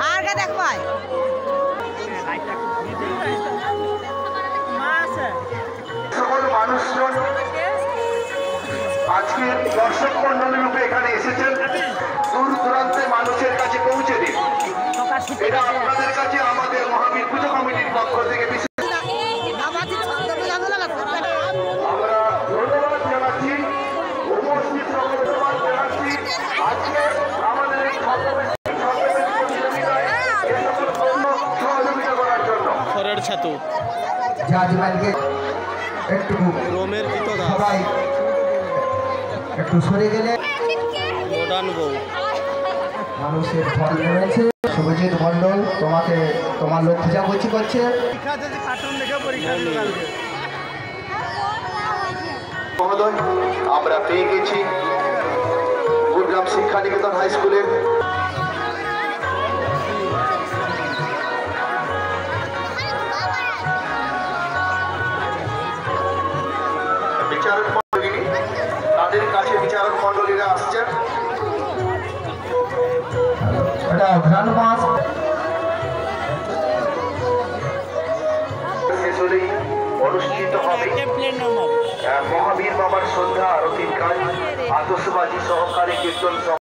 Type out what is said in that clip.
আর কে দেখবাই সকল মানুষজন আজকে দর্শক মন্ডলী রূপে এখানে এসেছেন দূর দূরান্তে মানুষের কাছে পৌঁছে দিন। এটা আপনাদের কাছে আমাদের মহাবীর পুজো কমিটির পক্ষ থেকে আমরা ধন্যবাদ জানাচ্ছি, উপস্থিত সকল ধন্যবাদ জানাচ্ছি। আজকে আমাদের এই সহযোগিতা করার জন্য খড়ের ছাতু জাজমানকে একটু রোমের সবাই একটু সরে গেলে মডার্ন বউ মানুষের ফল রয়েছে। শুভজিৎ মন্ডল তোমাকে তোমার লোক খোঁজাখুঁজি করছে। মহোদয়, আমরা পেয়ে গেছি গুরগ্রাম শিক্ষা নিকেতন হাই স্কুলের বিচারক মন্ডলী। তাদের কাছে বিচারক মন্ডলীরা আসছেন। এটা ঘ্রাণ মাস শেষ হলেই অনুষ্ঠিত হবে মহাবীর বাবার সন্ধ্যা আরতির কাজ, আতশবাজি সহকারে কীর্তন